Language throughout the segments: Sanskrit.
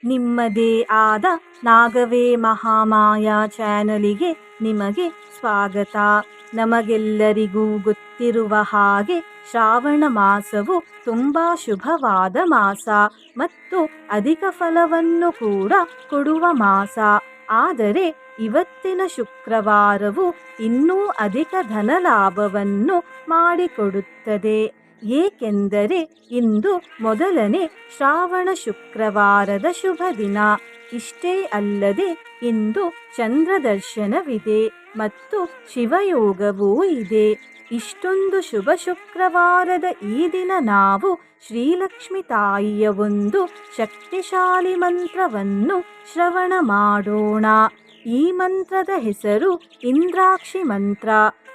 ನಿಮ್ಮದೇ ಆದ ನಾಗವೇ ಮಹಾಮಾಯಾ ಚಾನಲಿಗೆ ನಿಮಗೆ ಸ್ವಾಗತ. ನಮಗೆಲ್ಲರಿಗೂ ಗೊತ್ತಿರುವ ಹಾಗೆ ಶ್ರಾವಣ ಮಾಸವು ತುಂಬ ಶುಭವಾದ ಮಾಸ ಮತ್ತು ಅಧಿಕ ಫಲವನ್ನು ಕೂಡ ಕೊಡುವ ಮಾಸ. ಆದರೆ ಇವತ್ತಿನ ಶುಕ್ರವಾರವು ಇನ್ನೂ ಅಧಿಕ ಧನಲಾಭವನ್ನು ಮಾಡಿಕೊಡುತ್ತದೆ. ಏಕೆಂದರೆ ಇಂದು ಮೊದಲನೇ ಶ್ರಾವಣ ಶುಕ್ರವಾರದ ಶುಭ ದಿನ. ಇಷ್ಟೇ ಅಲ್ಲದೆ ಇಂದು ಚಂದ್ರ ದರ್ಶನವಿದೆ ಮತ್ತು ಶಿವಯೋಗವೂ ಇದೆ. ಇಷ್ಟೊಂದು ಶುಭ ಶುಕ್ರವಾರದ ಈ ದಿನ ನಾವು ಶ್ರೀಲಕ್ಷ್ಮಿ ತಾಯಿಯ ಒಂದು ಶಕ್ತಿಶಾಲಿ ಮಂತ್ರವನ್ನು ಶ್ರವಣ ಮಾಡೋಣ. ಈ ಮಂತ್ರದ ಹೆಸರು ಇಂದ್ರಾಕ್ಷಿ ಮಂತ್ರ.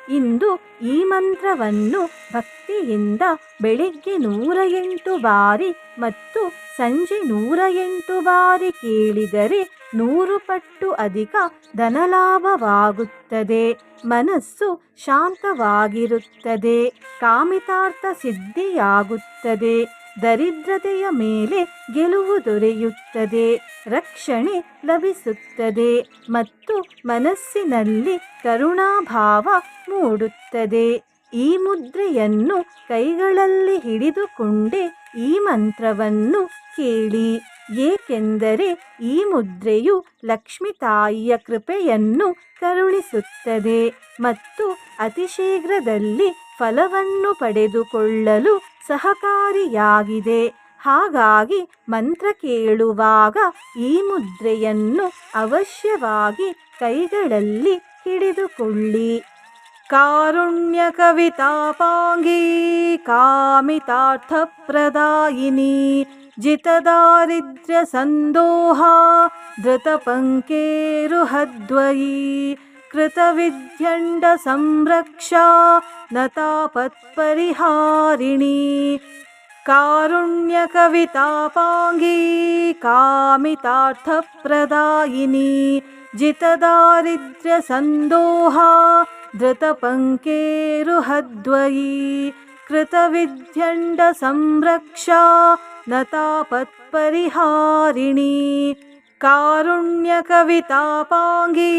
ಇಂದು ಈ ಮಂತ್ರವನ್ನು ಭಕ್ತಿಯಿಂದ ಬೆಳಿಗ್ಗೆ 108 ಬಾರಿ ಮತ್ತು ಸಂಜೆ 108 ಬಾರಿ ಕೇಳಿದರೆ 100 ಪಟ್ಟು ಅಧಿಕ ಧನಲಾಭವಾಗುತ್ತದೆ. ಮನಸ್ಸು ಶಾಂತವಾಗಿರುತ್ತದೆ. ಕಾಮಿತಾರ್ಥ ಸಿದ್ಧಿಯಾಗುತ್ತದೆ. ದರಿದ್ರತೆಯ ಮೇಲೆ ಗೆಲುವು ದೊರೆಯುತ್ತದೆ. ರಕ್ಷಣೆ ಲಭಿಸುತ್ತದೆ ಮತ್ತು ಮನಸ್ಸಿನಲ್ಲಿ ಕರುಣಾಭಾವ ಮೂಡುತ್ತದೆ. ಈ ಮುದ್ರೆಯನ್ನು ಕೈಗಳಲ್ಲಿ ಹಿಡಿದುಕೊಂಡೇ ಈ ಮಂತ್ರವನ್ನು ಕೇಳಿ. ಏಕೆಂದರೆ ಈ ಮುದ್ರೆಯು ಲಕ್ಷ್ಮಿ ತಾಯಿಯ ಕೃಪೆಯನ್ನು ಕರುಣಿಸುತ್ತದೆ ಮತ್ತು ಅತಿ ಶೀಘ್ರದಲ್ಲಿ ಫಲವನ್ನು ಪಡೆದುಕೊಳ್ಳಲು ಸಹಕಾರಿಯಾಗಿದೆ. ಹಾಗಾಗಿ ಮಂತ್ರ ಕೇಳುವಾಗ ಈ ಮುದ್ರೆಯನ್ನು ಅವಶ್ಯವಾಗಿ ಕೈಗಳಲ್ಲಿ ಹಿಡಿದುಕೊಳ್ಳಿ. ಕಾರುಣ್ಯ ಕವಿತಾಪಾಂಗೀ ಕಾಮಿತಾರ್ಥ ಪ್ರದಾಯಿನಿ ಜಿತದಾರಿದ್ರ್ಯ ಸಂದೋಹ ಧೃತ ಪಂಕೇರುಹದ್ವಯಿ ಕೃತವಿದ್ಯಂಡ ಸಂರಕ್ಷಾ ನತಾಪತ್ಪರಿಹಾರಿಣಿ. ಕಾರುಣ್ಯ ಕವಿತಾಪಾಂಗೀ ಕಾಮಿತಾರ್ಥ ಪ್ರದಾಯಿನಿ ಜಿತದಾರಿದ್ರ್ಯ ಸಂದೋಹ ಧೃತ ಪಂಕೇರುಹದ್ವಯಿ ಕೃತವಿದ್ಯಂಡ ಸಂರಕ್ಷಾ ನತಾಪತ್ಪರಿಹಾರಿಣಿ. ಕಾರುಣ್ಯ ಕವಿತಾಪಾಂಗೀ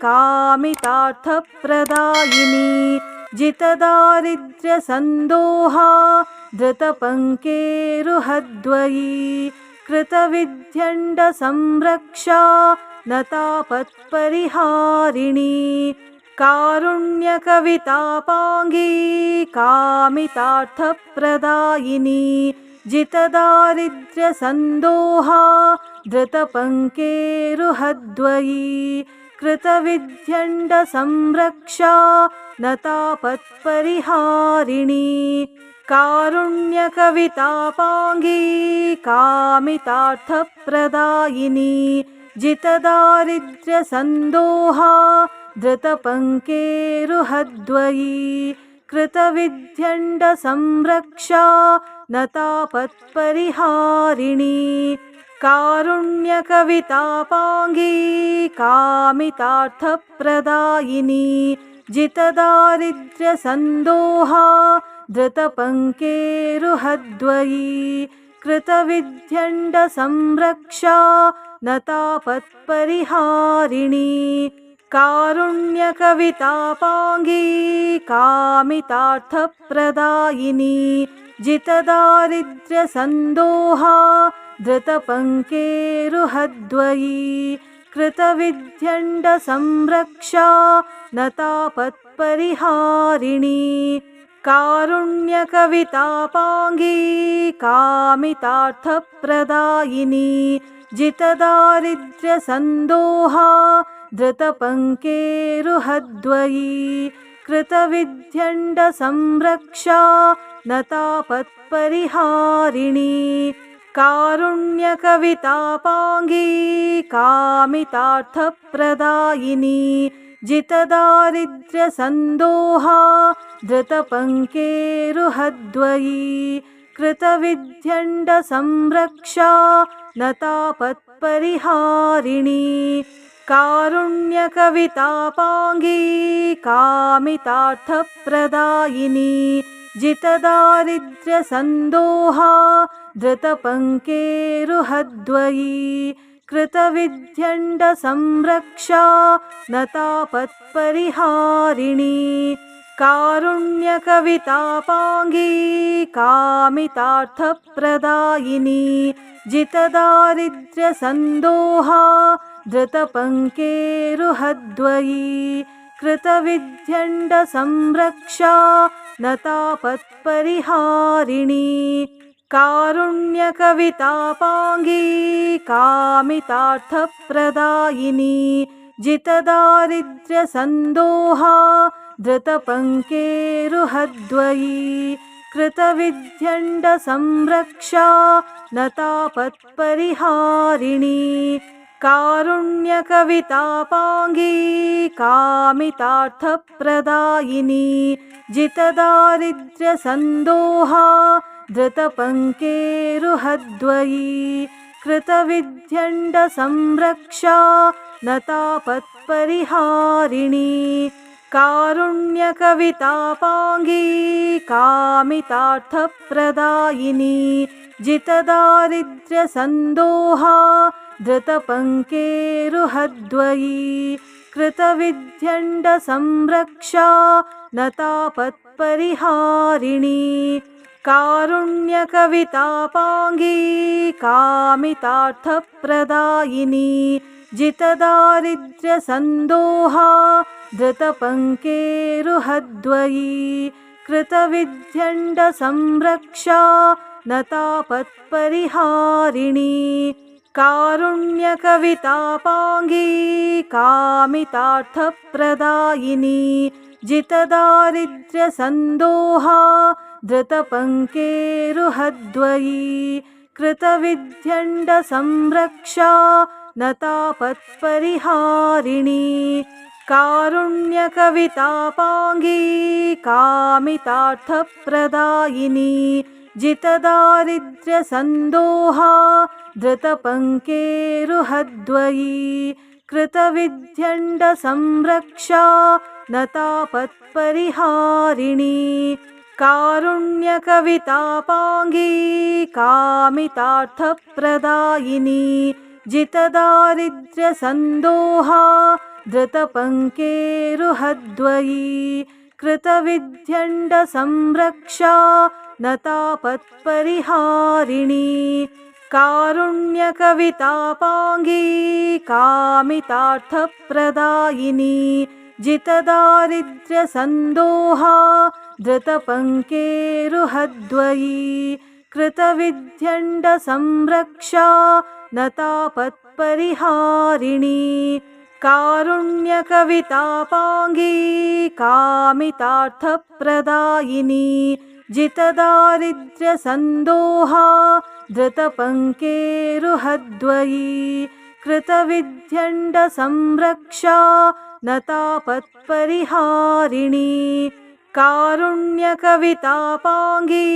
ಕಾಮಿತಾರ್ಥ ಪ್ರದಾಯಿನಿ ಜಿತದಾರಿದ್ರ್ಯ ಸಂದೋಹ ಧೃತ ಪಂಕೇರುಹದ್ವಯಿ ಕೃತವಿದ್ಯಂಡ ಸಂರಕ್ಷಾ ನತಾಪತ್ಪರಿಹಾರಿಣಿ. ಕಾರುಣ್ಯ ಕವಿತಾಪಾಂಗೀ ಕಾಮಿತಾರ್ಥ ಪ್ರದಾಯಿನಿ ಜಿತದಾರಿದ್ರ್ಯ ಸಂದೋಹ ಧೃತ ಪಂಕೇರುಹದ್ವಯಿ ಕೃತವಿದ್ಯಂಡ ಸಂರಕ್ಷಾ ನತಾಪತ್ಪರಿಹಾರಿಣಿ. ಕಾರುಣ್ಯ ಕವಿತಾಪಾಂಗೀ ಕಾಮಿತಾರ್ಥ ಪ್ರದಾಯಿನಿ ಜಿತದಾರಿದ್ರ್ಯ ಸಂದೋಹ ಧೃತ ಪಂಕೇರುಹದ್ವಯಿ ಕೃತವಿದ್ಯಂಡ ಸಂರಕ್ಷಾ ನತಾಪತ್ಪರಿಹಾರಿಣಿ. ಕಾರುಣ್ಯ ಕವಿತಾಪಾಂಗೀ ಕಾಮಿತಾರ್ಥ ಪ್ರದಾಯಿನಿ ಜಿತದಾರಿದ್ರ್ಯ ಸಂದೋಹ ಧೃತ ಪಂಕೇರುಹದ್ವಯಿ ಕೃತವಿದ್ಯಂಡ ಸಂರಕ್ಷಾ ನತಾಪತ್ಪರಿಹಾರಿಣಿ. ಕಾರುಣ್ಯ ಕವಿತಾಪಾಂಗೀ ಕಾಮಿತಾರ್ಥ ಪ್ರದಾಯಿನಿ ಜಿತದಾರಿದ್ರ್ಯ ಸಂದೋಹ ಧೃತ ಪಂಕೇರುಹದ್ವಯಿ ಕೃತವಿದ್ಯಂಡ ಸಂರಕ್ಷಾ ನತಾಪತ್ಪರಿಹಾರಿಣಿ. ಕಾರುಣ್ಯ ಕವಿತಾಪಾಂಗೀ ಕಾಮಿತಾರ್ಥ ಪ್ರದಾಯಿನಿ ಜಿತದಾರಿದ್ರ್ಯ ಸಂದೋಹ ಧೃತ ಪಂಕೇರುಹದ್ವಯಿ ಕೃತವಿದ್ಯಂಡ ಸಂರಕ್ಷಾ ನತಾಪತ್ಪರಿಹಾರಿಣಿ. ಕಾರುಣ್ಯ ಕವಿತಾಪಾಂಗೀ ಕಾಮಿತಾರ್ಥ ಪ್ರದಾಯಿನಿ ಜಿತದಾರಿದ್ರ್ಯ ಸಂದೋಹ ಧೃತ ಪಂಕೇರುಹದ್ವಯಿ ಕೃತವಿದ್ಯಂಡ ಸಂರಕ್ಷಾ ನತಾಪತ್ಪರಿಹಾರಿಣಿ. ಕಾರುಣ್ಯ ಕವಿತಾಪಾಂಗೀ ಕಾಮಿತಾರ್ಥ ಪ್ರದಾಯಿನಿ जितदारिद्र्यसन्दोहा धृतपङ्केरुहद्वयी कृतविध्यण्डसंरक्षा न तापत्परिहारिणी कारुण्यकवितापाङ्गी कामितार्थप्रदायिनी जितदारिद्र्यसन्दोहा धृतपङ्केरुहद्वयी कृतविध्यण्डसंरक्षा न तापत्परिहारिणी कारुण्यकवितापाङ्गी कामितार्थप्रदायिनी जितदारिद्र्यसन्दोहा धृतपङ्केरुहद्वयी कृतविध्यण्डसंरक्षा न तापत्परिहारिणी कारुण्यकवितापाङ्गी कामितार्थप्रदायिनी जितदारिद्र्यसन्दोहा धृतपङ्केरुहद्वयी कृतविध्यण्डसंरक्षा न तापत्परिहारिणी कारुण्यकवितापाङ्गी कामितार्थप्रदायिनी जितदारिद्र्यसन्दोहा धृतपङ्केरुहद्वयी कृतविध्यण्डसंरक्षा न तापत्परिहारिणी कारुण्यकवितापाङ्गी कामितार्थप्रदायिनी जितदारिद्र्यसन्दोहा धृतपङ्केरुहद्वयी कृतविध्यण्डसंरक्षा न तापत्परिहारिणी कारुण्यकवितापाङ्गी कामितार्थप्रदायिनी जितदारिद्र्यसन्दोहा धृतपङ्केरुहद्वयी कृतविध्यण्डसंरक्षा न तापत्परिहारिणी कारुण्यकवितापाङ्गी कामितार्थप्रदायिनी जितदारिद्र्यसन्दोहा धृतपङ्केरुहद्वयी कृतविध्यण्डसंरक्षा न तापत्परिहारिणी कारुण्यकवितापाङ्गी कामितार्थप्रदायिनी जितदारिद्र्यसन्दोहा धृतपङ्केरुहद्वयी कृतविध्यण्डसंरक्षा न तापत्परिहारिणी कारुण्यकवितापाङ्गी कामितार्थप्रदायिनी जितदारिद्र्यसन्दोहा धृतपङ्केरुहद्वयी कृतविध्यण्डसंरक्षा न तापत्परिहारिणी कारुण्यकवितापाङ्गी कामितार्थप्रदायिनी जितदारिद्र्यसन्दोहा धृतपङ्केरुहद्वयी कृतविध्यण्डसंरक्षा न तापत्परिहारिणी कारुण्यकवितापाङ्गी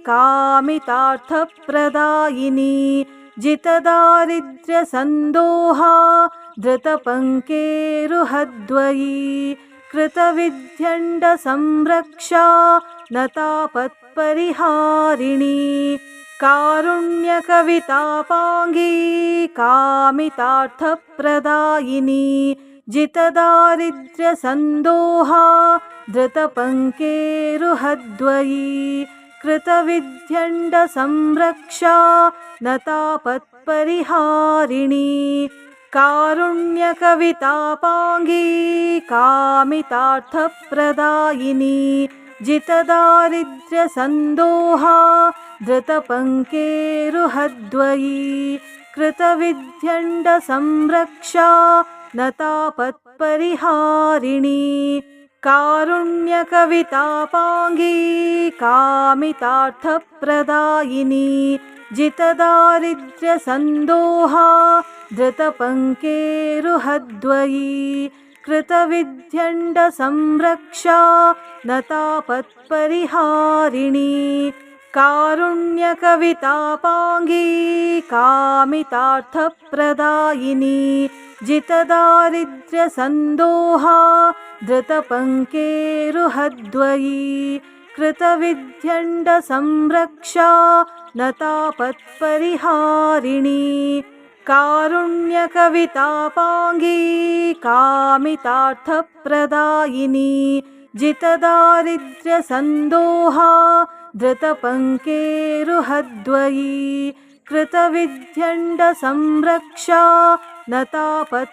कामितार्थप्रदायिनी जितदारिद्र्यसन्दोहा धृतपङ्केरुहद्वयी कृतविध्यण्डसंरक्षा न तापत्परिहारिणी कारुण्यकवितापाङ्गी कामितार्थप्रदायिनी जितदारिद्र्यसन्दोहा धृतपङ्केरुहद्वयी कृतविध्यण्डसंरक्षा न तापत्परिहारिणी कारुण्यकवितापाङ्गी कामितार्थप्रदायिनी जितदारिद्र्यसन्दोहा धृतपङ्केरुहद्वयी कृतविध्यण्डसंरक्षा न तापत्परिहारिणी कारुण्यकवितापाङ्गी कामितार्थप्रदायिनी जितदारिद्र्यसन्दोहा धृतपङ्केरुहद्वयी कृतविध्यण्डसंरक्षा न तापत्परिहारिणी कारुण्यकवितापाङ्गी कामितार्थप्रदायिनी जितदारिद्र्यसन्दोहा धृतपङ्केरुहद्वयी कृतविध्यण्डसंरक्षा नतापत्परिहारिणी कारुण्यकवितापाङ्गी कामितार्थप्रदायिनी जितदारिद्र्यसन्दोहा धृतपङ्केरुहद्वयी कृतविध्यण्डसंरक्षा नतापत्परिहारिणी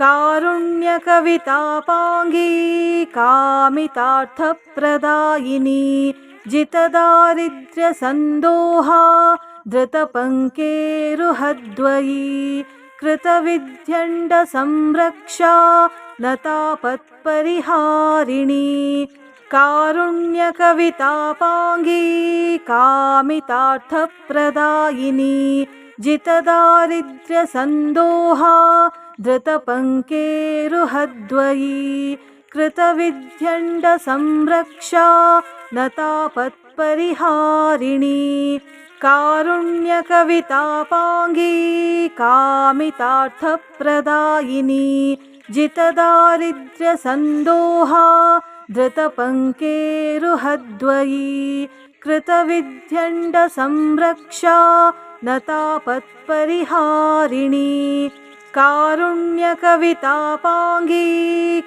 कारुण्यकवितापाङ्गी कामितार्थप्रदायिनी जितदारिद्र्यसन्दोहा धृतपङ्केरुहद्वयी कृतविध्यण्डसंरक्षा नतापत्परिहारिणी कारुण्यकवितापाङ्गी कामितार्थप्रदायिनी जितदारिद्र्यसन्दोहा धृतपङ्केरुहद्वयी कृतविध्यण्डसंरक्षा नतापत्परिहारिणी कारुण्यकवितापाङ्गी कामितार्थप्रदायिनी जितदारिद्र्यसन्दोहा धृतपङ्केरुहद्वयी कृतविध्यण्डसंरक्षा नतापत्परिहारिणी कारुण्यकवितापाङ्गी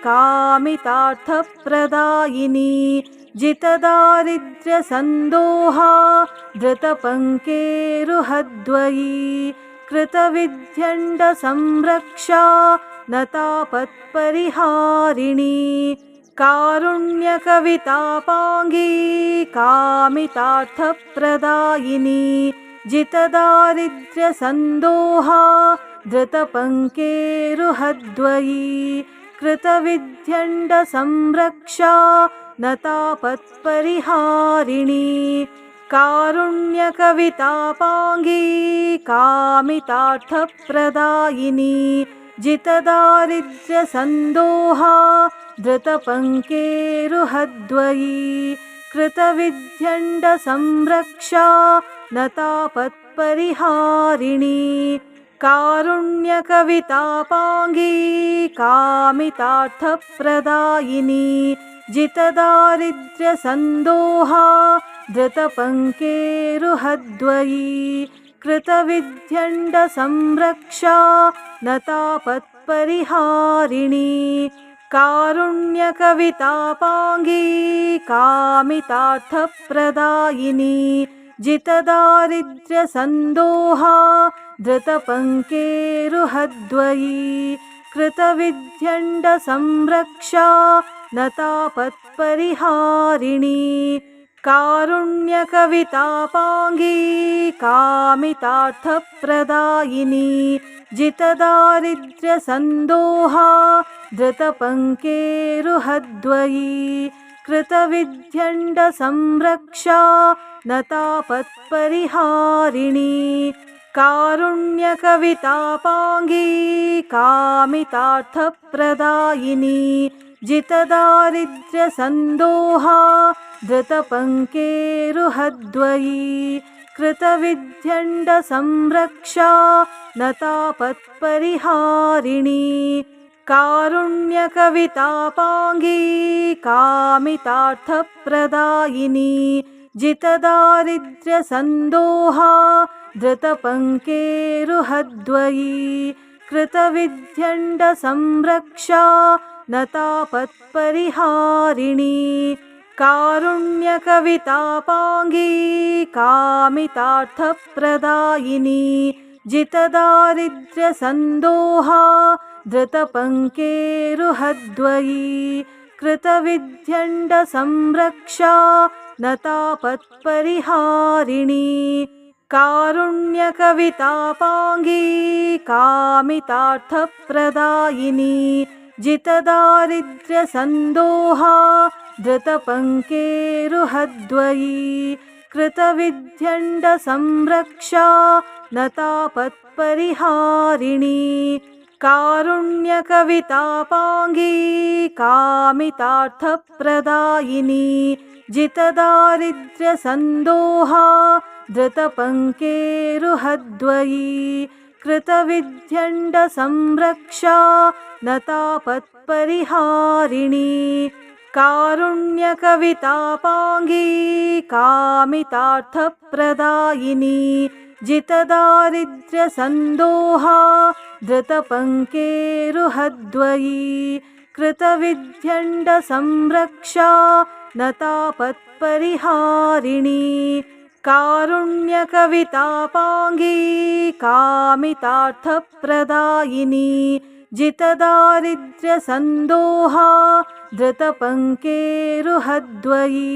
कामितार्थप्रदायिनी जितदारिद्र्यसन्दोहा धृतपङ्केरुहद्वयी कृतविध्यण्डसंरक्षा नतापत्परिहारिणी कारुण्यकवितापाङ्गी कामितार्थप्रदायिनी जितदारिद्र्यसन्दोहा धृतपङ्केरुहद्वयी कृतविध्यण्डसंरक्षा नतापत्परिहारिणी कारुण्यकवितापाङ्गी कामितार्थप्रदायिनी जितदारिद्र्यसन्दोहा धृतपङ्केरुहद्वयी कृतविध्यण्डसंरक्षा नतापत्परिहारिणी कारुण्यकवितापाङ्गी कामितार्थप्रदायिनी जितदारिद्र्यसन्दोहा धृतपङ्केरुहद्वयी कृतविध्यण्डसंरक्षा नतापत्परिहारिणी कारुण्यकवितापाङ्गी कामितार्थप्रदायिनी जितदारिद्र्यसन्दोहा धृतपङ्केरुहद्वयी कृतविध्यण्डसंरक्षा नतापत्परिहारिणी कारुण्यकवितापाङ्गी कामितार्थप्रदायिनी जितदारिद्र्यसन्दोहा धृतपङ्केरुहद्वयी कृतविध्यण्डसंरक्षा नतापत्परिहारिणी कारुण्यकवितापाङ्गी कामितार्थप्रदायिनी जितदारिद्र्यसन्दोहा धृतपङ्केरुहद्वयी कृतविध्यण्डसंरक्षा नतापत्परिहारिणी कारुण्यकवितापाङ्गी कामितार्थप्रदायिनी जितदारिद्र्यसन्दोहा धृतपङ्केरुहद्वयी कृतविध्यण्डसंरक्षा नतापत्परिहारिणी कारुण्यकवितापाङ्गी कामितार्थप्रदायिनी जितदारिद्र्यसन्दोहा धृतपङ्केरुहद्वयी कृतविध्यण्डसंरक्षा नतापत्परिहारिणी कारुण्यकवितापाङ्गी कामितार्थप्रदायिनी जितदारिद्र्यसन्दोहा धृतपङ्केरुहद्वयी कृतविध्यण्डसंरक्षा नतापत्परिहारिणी कारुण्यकवितापाङ्गी कामितार्थप्रदायिनी जितदारिद्र्यसन्दोहा धृतपङ्केरुहद्वयी कृतविध्यण्डसंरक्षा नतापत्परिहारिणी कारुण्यकवितापाङ्गी कामितार्थप्रदायिनी जितदारिद्र्यसन्दोहा धृतपङ्केरुहद्वयी कृतविध्यण्डसंरक्षा नतापत्परिहारिणी कारुण्यकवितापाङ्गी कामितार्थप्रदायिनी जितदारिद्र्यसन्दोहा धृतपङ्केरुहद्वयी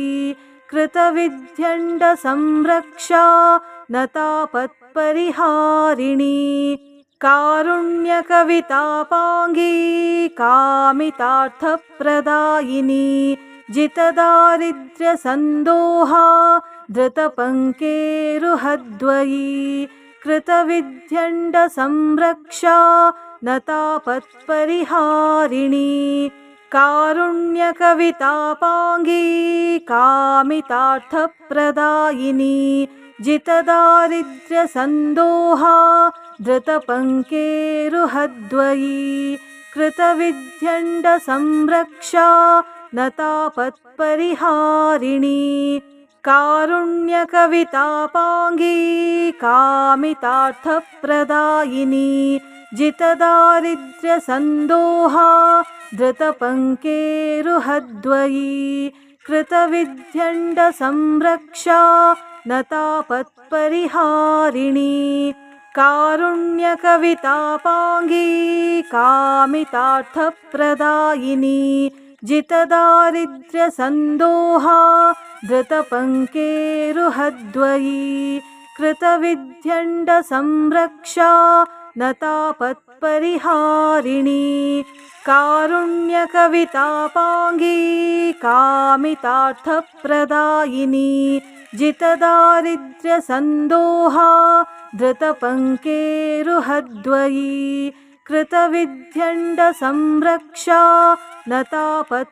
कृतविध्यण्डसंरक्षा नतापत्परिहारिणी कारुण्यकवितापाङ्गी कामितार्थप्रदायिनी जितदारिद्र्यसन्दोहा धृतपङ्केरुहद्वयी कृतविध्यण्डसंरक्षा नतापत्परिहारिणी कारुण्यकवितापाङ्गी कामितार्थप्रदायिनी जितदारिद्र्यसन्दोहा धृतपङ्केरुहद्वयी कृतविध्यण्डसंरक्षा नतापत्परिहारिणी कारुण्यकवितापाङ्गी कामितार्थप्रदायिनी जितदारिद्र्यसन्दोहा धृतपङ्केरुहद्वयी कृतविध्यण्डसंरक्षा नतापत्परिहारिणी कारुण्यकवितापाङ्गी कामितार्थप्रदायिनी जितदारिद्र्यसन्दोहा धृतपङ्केरुहद्वयी कृतविध्यण्डसंरक्षा नतापत्परिहारिणी कारुण्यकवितापाङ्गी कामितार्थप्रदायिनी जितदारिद्र्यसन्दोहा धृतपङ्केरुहद्वयी कृतविध्यण्डसंरक्षा नतापत्परिहारिणी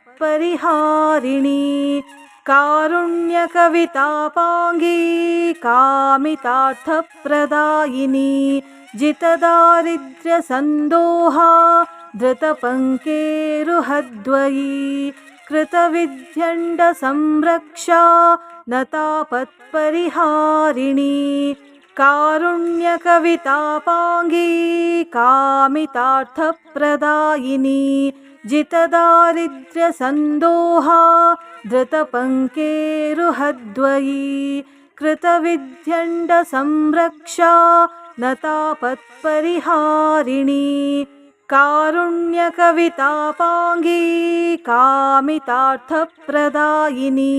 कारुण्यकवितापाङ्गी कामितार्थप्रदायिनी जितदारिद्र्यसन्दोहा धृतपङ्केरुहद्वयी कृतविध्यण्डसंरक्षा नतापत्परिहारिणी कारुण्यकवितापाङ्गी कामितार्थप्रदायिनी जितदारिद्र्यसन्दोहा धृतपङ्केरुहद्वयी कृतविध्यण्डसंरक्षा नतापत्परिहारिणी कारुण्यकवितापाङ्गी कामितार्थप्रदायिनी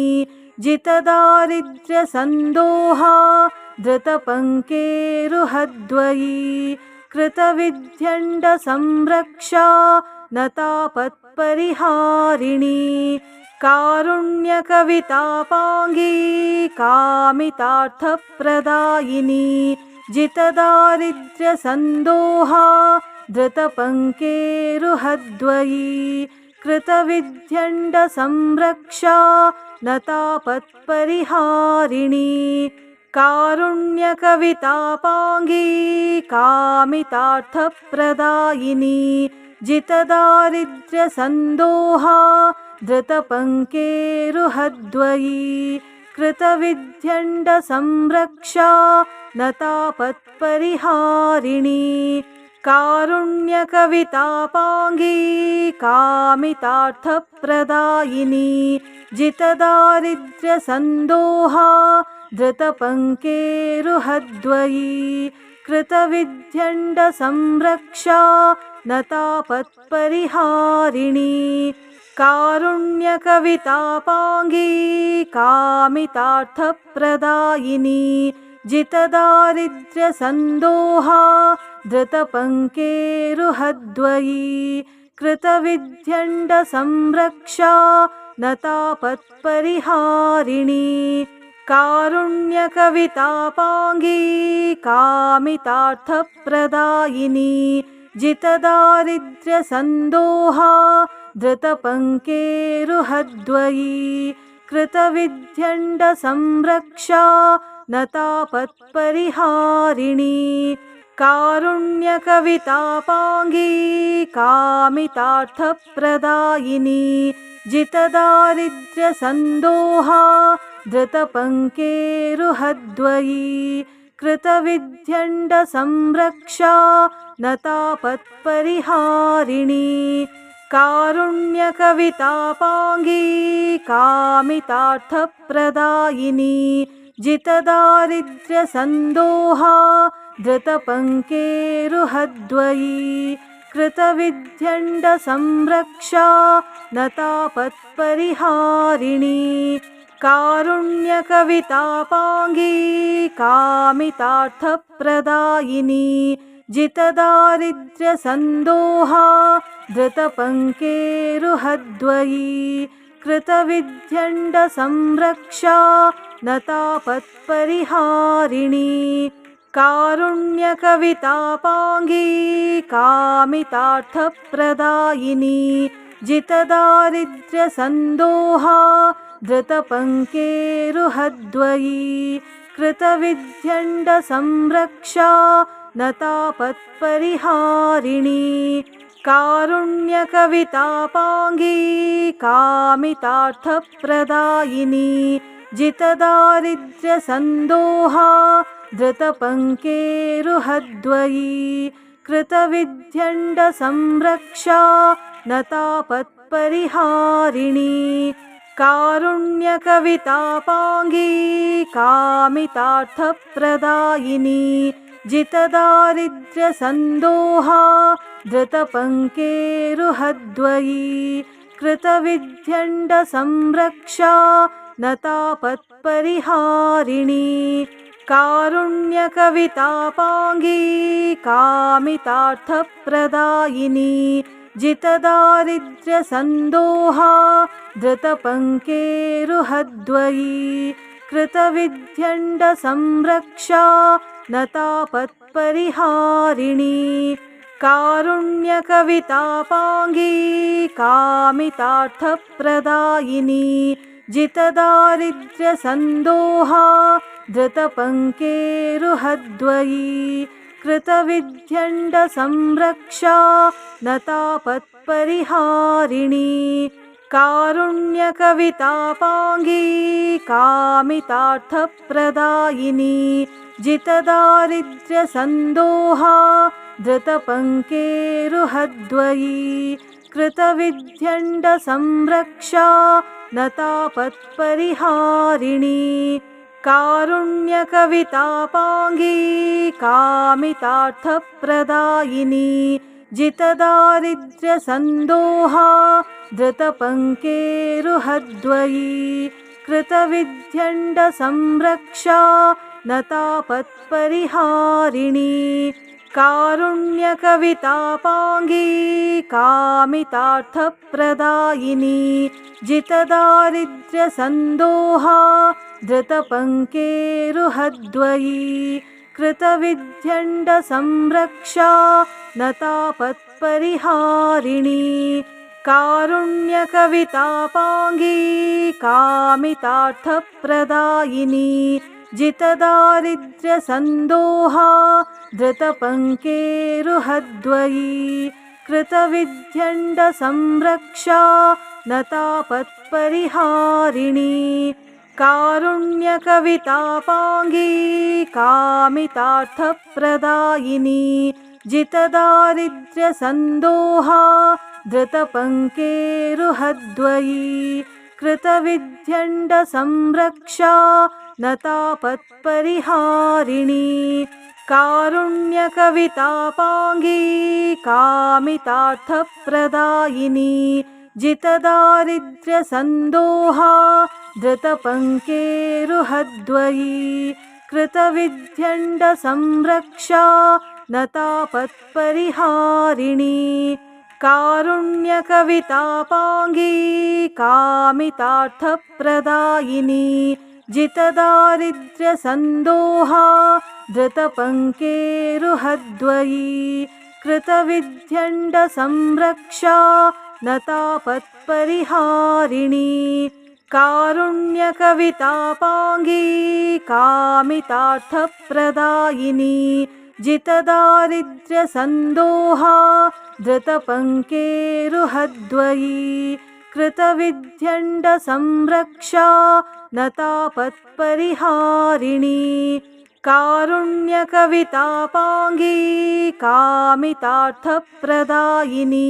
जितदारिद्र्यसन्दोहा धृतपङ्केरुहद्वयी कृतविध्यण्डसंरक्षा नतापत्परिहारिणी कारुण्यकवितापाङ्गी कामितार्थप्रदायिनी जितदारिद्र्यसन्दोहा धृतपङ्केरुहद्वयी कृतविध्यण्डसंरक्षा नतापत्परिहारिणी कारुण्यकवितापाङ्गी कामितार्थप्रदायिनी जितदारिद्र्यसन्दोहा धृतपङ्केरुहद्वयी कृतविध्यण्डसंरक्षा नतापत्परिहारिणी कारुण्यकवितापाङ्गी कामितार्थप्रदायिनी जितदारिद्र्यसन्दोहा धृतपङ्केरुहद्वयी कृतविध्यण्डसंरक्षा नतापत्परिहारिणी कारुण्यकवितापाङ्गी कामितार्थप्रदायिनी जितदारिद्र्यसन्दोहा धृतपङ्केरुहद्वयी कृतविध्यण्डसंरक्षा नतापत्परिहारिणी कारुण्यकवितापाङ्गी कामितार्थप्रदायिनी जितदारिद्र्यसन्दोहा धृतपङ्केरुहद्वयी कृतविध्यण्डसंरक्षा नतापत्परिहारिणी कारुण्यकवितापाङ्गी कामितार्थप्रदायिनी जितदारिद्र्यसन्दोहा धृतपङ्केरुहद्वयी कृतविध्यण्डसंरक्षा न तापत्परिहारिणी कारुण्यकवितापाङ्गी कामितार्थप्रदायिनी जितदारिद्र्यसन्दोहा धृतपङ्केरुहद्वयी कृतविध्यण्डसंरक्षा न तापत्परिहारिणी कारुण्यकवितापाङ्गी कामितार्थप्रदायिनी जितदारिद्र्यसन्दोहा धृतपङ्केरुहद्वयी कृतविध्यण्डसंरक्षा न तापत्परिहारिणी कारुण्यकवितापाङ्गी कामितार्थप्रदायिनी जितदारिद्र्यसन्दोहा धृतपङ्केरुहद्वयी कृतविध्यण्डसंरक्षा न तापत्परिहारिणी कारुण्यकवितापाङ्गी कामितार्थप्रदायिनी जितदारिद्र्यसन्दोहा धृतपङ्केरुहद्वयी कृतविध्यण्डसंरक्षा न तापत्परिहारिणी कारुण्यकवितापाङ्गी कामितार्थप्रदायिनी जितदारिद्र्यसन्दोहा धृतपङ्केरुहद्वयी कृतविध्यण्डसंरक्षा न तापत्परिहारिणी कारुण्यकवितापाङ्गी कामितार्थप्रदायिनी जितदारिद्र्यसन्दोहा धृतपङ्केरुहद्वयी कृतविध्यण्डसंरक्षा न तापत्परिहारिणी कारुण्यकवितापाङ्गी कामितार्थप्रदायिनी जितदारिद्र्यसन्दोहा धृतपङ्केरुहद्वयी कृतविध्यण्डसंरक्षा न तापत्परिहारिणी कारुण्यकवितापाङ्गी कामितार्थप्रदायिनी जितदारिद्र्यसन्दोहा धृतपङ्केरुहद्वयी कृतविध्यण्डसंरक्षा न तापत्परिहारिणी कारुण्यकवितापाङ्गी कामितार्थप्रदायिनी जितदारिद्र्यसन्दोहा धृतपङ्केरुहद्वयी कृतविध्यण्डसंरक्षा न तापत्परिहारिणी कारुण्यकवितापाङ्गी कामितार्थप्रदायिनी जितदारिद्र्यसन्दोहा धृतपङ्केरुहद्वयी कृतविध्यण्डसंरक्षा न तापत्परिहारिणी कारुण्यकवितापाङ्गी कामितार्थप्रदायिनी जितदारिद्र्यसन्दोहा धृतपङ्केरुहद्वयी कृतविध्यण्डसंरक्षा न तापत्परिहारिणी कारुण्यकवितापाङ्गी कामितार्थप्रदायिनी जितदारिद्र्यसन्दोहा धृतपङ्केरुहद्वयी कृतविध्यण्डसंरक्षा न तापत्परिहारिणी कारुण्यकवितापाङ्गी कामितार्थप्रदायिनी जितदारिद्र्यसन्दोहा धृतपङ्केरुहद्वयी कृतविध्यण्डसंरक्षा न तापत्परिहारिणी कारुण्यकवितापाङ्गी कामितार्थप्रदायिनी जितदारिद्र्यसन्दोहा धृतपङ्केरुहद्वयी कृतविध्यण्डसंरक्षा न तापत्परिहारिणी कारुण्यकवितापाङ्गी कामितार्थप्रदायिनी जितदारिद्र्यसन्दोहा धृतपङ्केरुहद्वयी कृतविध्यण्डसंरक्षा न तापत्परिहारिणी कारुण्यकवितापाङ्गी कामितार्थप्रदायिनी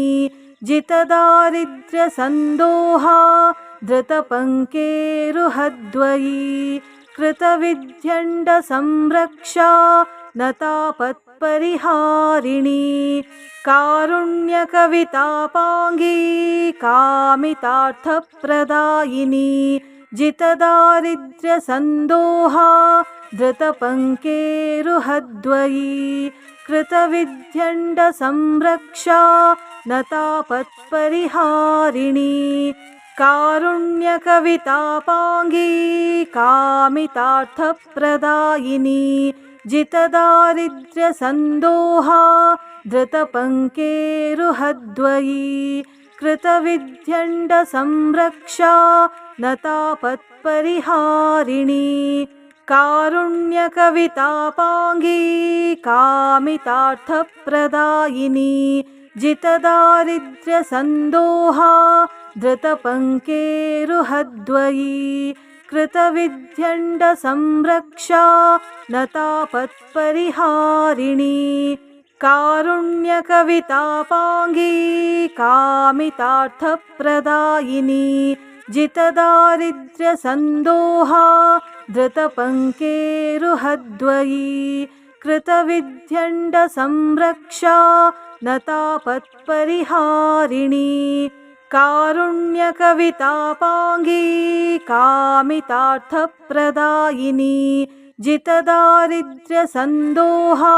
जितदारिद्र्यसन्दोहा धृतपङ्केरुहद्वयी कृतविध्यण्डसंरक्षा न तापत्परिहारिणी कारुण्यकवितापाङ्गी कामितार्थप्रदायिनी जितदारिद्र्यसन्दोहा धृतपङ्केरुहद्वयी कृतविध्यण्डसंरक्षा न तापत्परिहारिणी कारुण्यकवितापाङ्गी कामितार्थप्रदायिनी जितदारिद्र्यसन्दोहा धृतपङ्केरुहद्वयी कृतविध्यण्डसंरक्षा न तापत्परिहारिणी कारुण्यकवितापाङ्गी कामितार्थप्रदायिनी जितदारिद्र्यसन्दोहा धृतपङ्केरुहद्वयी कृतविध्यण्डसंरक्षा न तापत्परिहारिणी कारुण्यकवितापाङ्गी कामितार्थप्रदायिनी जितदारिद्र्यसन्दोहा धृतपङ्केरुहद्वयी कृतविध्यण्डसंरक्षा न तापत्परिहारिणी कारुण्यकवितापाङ्गी कामितार्थप्रदायिनी जितदारिद्र्यसन्दोहा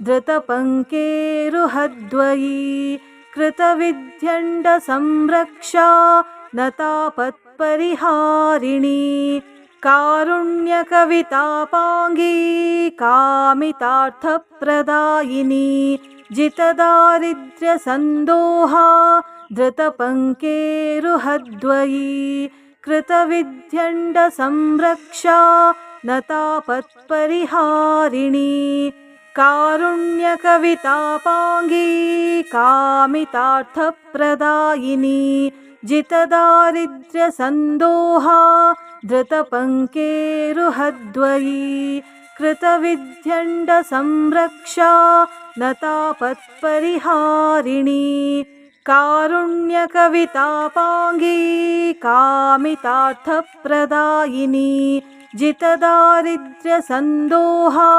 धृतपङ्केरुहद्वयी कृतविध्यण्डसंरक्षा न तापत्परिहारिणी कारुण्यकवितापाङ्गी कामितार्थप्रदायिनी जितदारिद्र्यसन्दोहा धृतपङ्केरुहद्वयी कृतविध्यण्डसंरक्षा न तापत्परिहारिणी कारुण्यकवितापाङ्गी कामितार्थप्रदायिनी जितदारिद्र्यसन्दोहा धृतपङ्केरुहद्वयी कृतविध्यण्डसंरक्षा न तापत्परिहारिणी कारुण्यकवितापाङ्गी कामितार्थप्रदायिनी जितदारिद्र्यसन्दोहा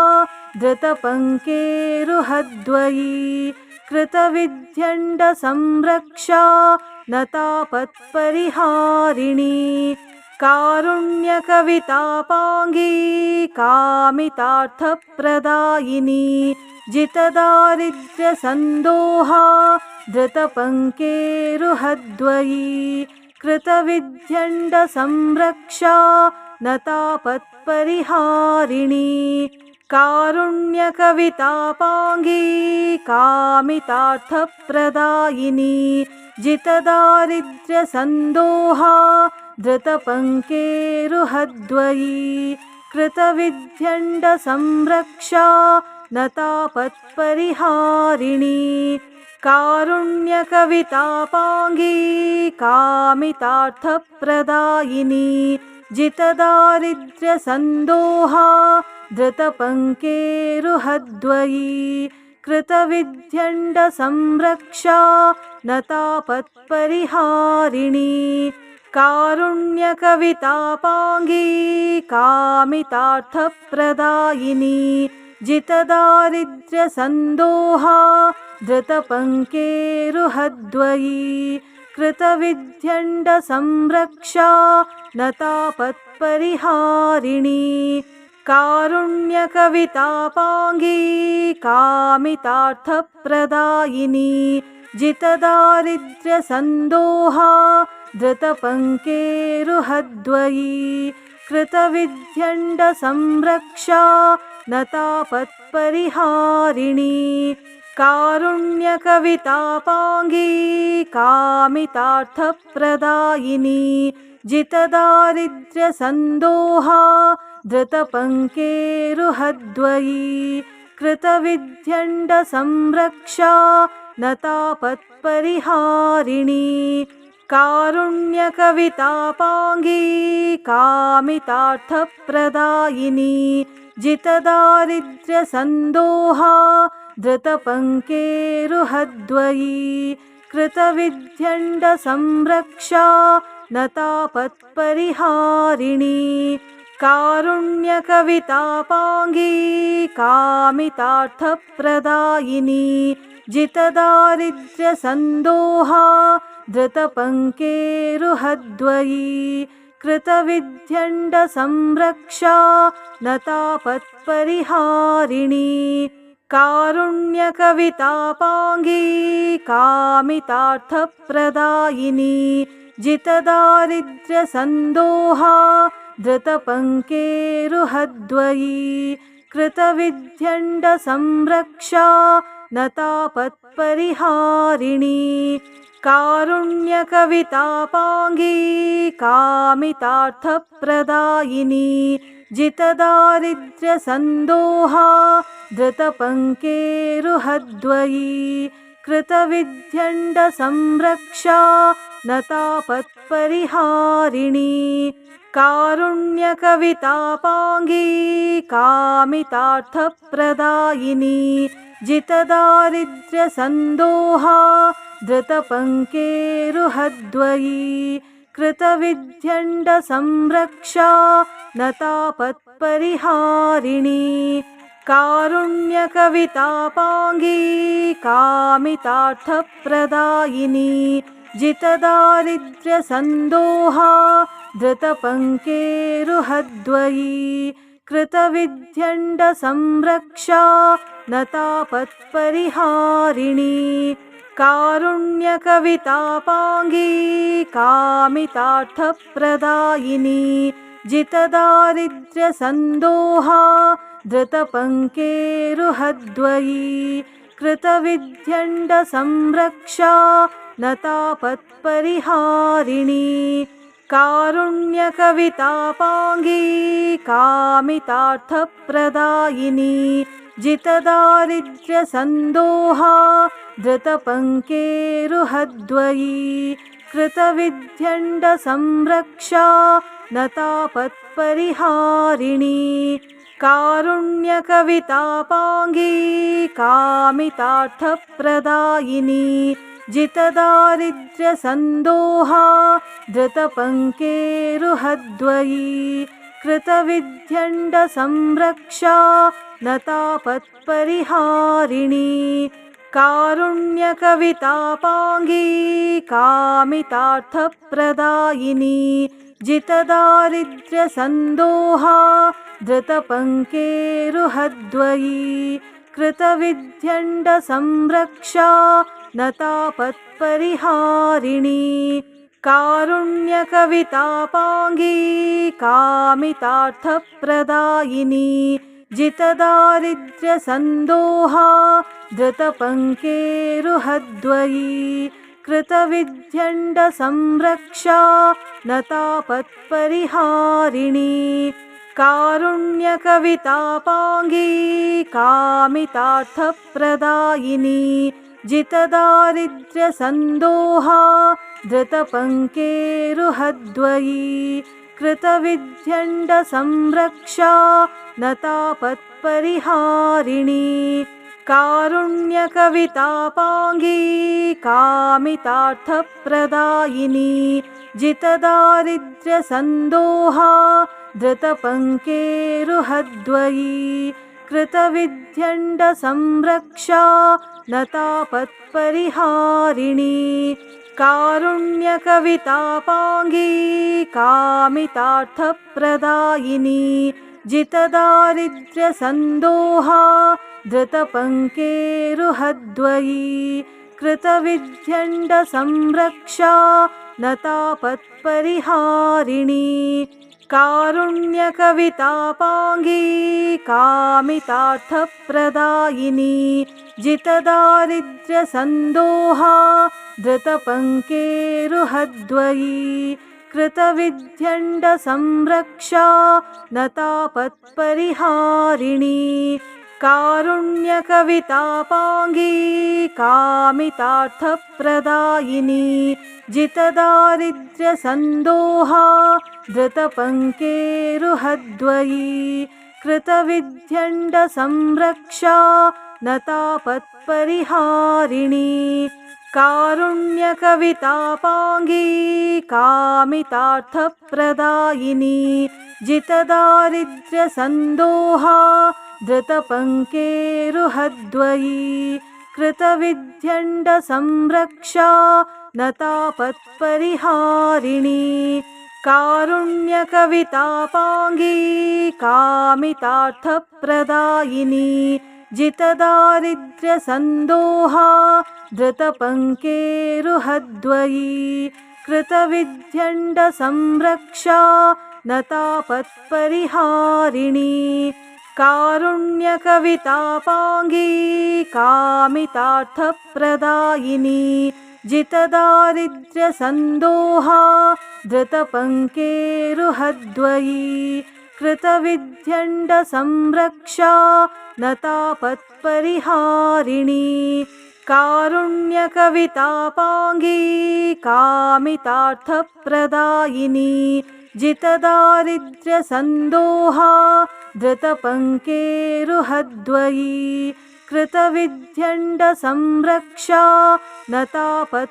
धृतपङ्केरुहद्वयी कृतविध्यण्डसंरक्षा न तापत्परिहारिणी कारुण्यकवितापाङ्गी कामितार्थप्रदायिनी जितदारिद्र्यसन्दोहा धृतपङ्केरुहद्वयी कृतविध्यण्डसंरक्षा न तापत्परिहारिणी कारुण्यकवितापाङ्गी कामितार्थप्रदायिनी जितदारिद्र्यसन्दोहा धृतपङ्केरुहद्वयी कृतविध्यण्डसंरक्षा न तापत्परिहारिणी कारुण्यकवितापाङ्गी कामितार्थप्रदायिनी जितदारिद्र्यसन्दोहा धृतपङ्केरुहद्वयी कृतविध्यण्डसंरक्षा न तापत्परिहारिणी कारुण्यकवितापाङ्गी कामितार्थप्रदायिनी जितदारिद्र्यसन्दोहा धृतपङ्केरुहद्वयी कृतविध्यण्डसंरक्षा न तापत्परिहारिणी कारुण्यकवितापाङ्गी कामितार्थप्रदायिनी जितदारिद्र्यसन्दोहा धृतपङ्केरुहद्वयी कृतविध्यण्डसंरक्षा न तापत्परिहारिणी कारुण्यकवितापाङ्गी कामितार्थप्रदायिनी जितदारिद्र्यसन्दोहा धृतपङ्केरुहद्वयी कृतविध्यण्डसंरक्षा न तापत्परिहारिणी कारुण्यकवितापाङ्गी कामितार्थप्रदायिनी जितदारिद्र्यसन्दोहा धृतपङ्केरुहद्वयी कृतविध्यण्डसंरक्षा नतापत्परिहारिणी कारुण्यकवितापाङ्गी कामितार्थप्रदायिनी जितदारिद्र्यसन्दोहा धृतपङ्केरुहद्वयी कृतविध्यण्डसंरक्षा नतापत्परिहारिणी कारुण्यकवितापाङ्गी कामितार्थप्रदायिनी जितदारिद्र्यसन्दोहा धृतपङ्केरुहद्वयी कृतविध्यण्डसंरक्षा नतापत्परिहारिणी कारुण्यकवितापाङ्गी कामितार्थप्रदायिनी जितदारिद्र्यसन्दोहा धृतपङ्केरुहद्वयी कृतविध्यण्डसंरक्षा नतापत्परिहारिणी कारुण्यकवितापाङ्गी कामितार्थप्रदायिनी जितदारिद्र्यसन्दोहा धृतपङ्केरुहद्वयी कृतविध्यण्डसंरक्षा नतापत्परिहारिणी कारुण्यकवितापाङ्गी कामितार्थप्रदायिनी जितदारिद्र्यसन्दोहा धृतपङ्केरुहद्वयी कृतविध्यण्डसंरक्षा नतापत्परिहारिणी कारुण्यकवितापाङ्गी कामितार्थप्रदायिनी जितदारिद्र्यसन्दोहा धृतपङ्केरुहद्वयी कृतविध्यण्डसंरक्षा नतापत्परिहारिणी कारुण्यकवितापाङ्गी कामितार्थप्रदायिनी जितदारिद्र्यसन्दोहा धृतपङ्केरुहद्वयी कृतविध्यण्डसंरक्षा नतापत्परिहारिणी कारुण्यकवितापाङ्गी कामितार्थप्रदायिनी जितदारिद्र्यसन्दोहा धृतपङ्केरुहद्वयी कृतविध्यण्डसंरक्षा नतापत्परिहारिणी कारुण्यकवितापाङ्गी कामितार्थप्रदायिनी जितदारिद्र्यसन्दोहा धृतपङ्केरुहद्वयी कृतविध्यण्डसंरक्षा नतापत्परिहारिणी कारुण्यकवितापाङ्गी कामितार्थप्रदायिनी जितदारिद्र्यसन्दोहा धृतपङ्केरुहद्वयी कृतविध्यण्डसंरक्षा नतापत्परिहारिणी कारुण्यकवितापाङ्गी कामितार्थप्रदायिनी जितदारिद्र्यसन्दोहा धृतपङ्केरुहद्वयी कृतविध्यण्डसंरक्षा नतापत्परिहारिणी कारुण्यकवितापाङ्गी कामितार्थप्रदायिनी जितदारिद्र्यसन्दोहा धृतपङ्केरुहद्वयी कृतविध्यण्डसंरक्षा नतापत्परिहारिणी कारुण्यकवितापाङ्गी कामितार्थप्रदायिनी जितदारिद्र्यसन्दोहा धृतपङ्केरुहद्वयी कृतविध्यण्डसंरक्षा नतापत्परिहारिणी कारुण्यकवितापाङ्गी कामितार्थप्रदायिनी जितदारिद्र्यसन्दोहा धृतपङ्केरुहद्वयी कृतविध्यण्डसंरक्षा नतापत्परिहारिणी कारुण्यकवितापाङ्गी कामितार्थप्रदायिनी जितदारिद्र्यसन्दोहा धृतपङ्केरुहद्वयी कृतविध्यण्डसंरक्षा नतापत्परिहारिणी कारुण्यकवितापाङ्गी कामितार्थप्रदायिनी जितदारिद्र्यसन्दोहा धृतपङ्केरुहद्वयी कृतविध्यण्डसंरक्षा नतापत्परिहारिणी कारुण्यकवितापाङ्गी कामितार्थप्रदायिनी जितदारिद्र्यसन्दोहा धृतपङ्केरुहद्वयी कृतविध्यण्डसंरक्षा नतापत्परिहारिणी कारुण्यकवितापाङ्गी कामितार्थप्रदायिनी जितदारिद्र्यसन्दोहा धृतपङ्केरुहद्वयी कृतविध्यण्डसंरक्षा नतापत्परिहारिणी कारुण्यकवितापाङ्गी कामितार्थप्रदायिनी जितदारिद्र्यसन्दोहा धृतपङ्केरुहद्वयी कृतविध्यण्डसंरक्षा नतापत्परिहारिणी कारुण्यकवितापाङ्गी कामितार्थप्रदायिनी जितदारिद्र्यसन्दोहा धृतपङ्केरुहद्वयी कृतविध्यण्डसंरक्षा नतापत्परिहारिणी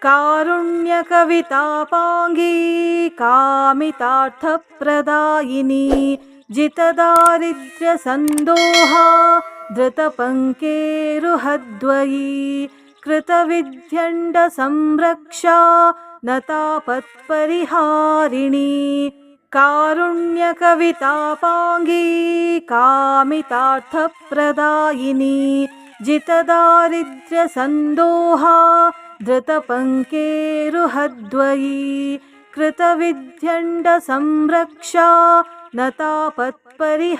कारुण्यकवितापाङ्गी कामितार्थप्रदायिनी जितदारिद्र्यसन्दोहा धृतपङ्केरुहद्वयी कृतविध्यण्डसंरक्षा नतापत्परिहारिणी कारुण्यकवितापाङ्गी कामितार्थप्रदायिनी जितदारिद्र्यसन्दोहा धृतपङ्केरुहद्वयी कारुण्यकवितापाङ्गी कामितार्थप्रदायिनी जितदारिद्र्यसन्दोहा धृतपङ्केरुहद्वयी कृतविध्यण्डसंरक्षा नतापत्परिहारिणी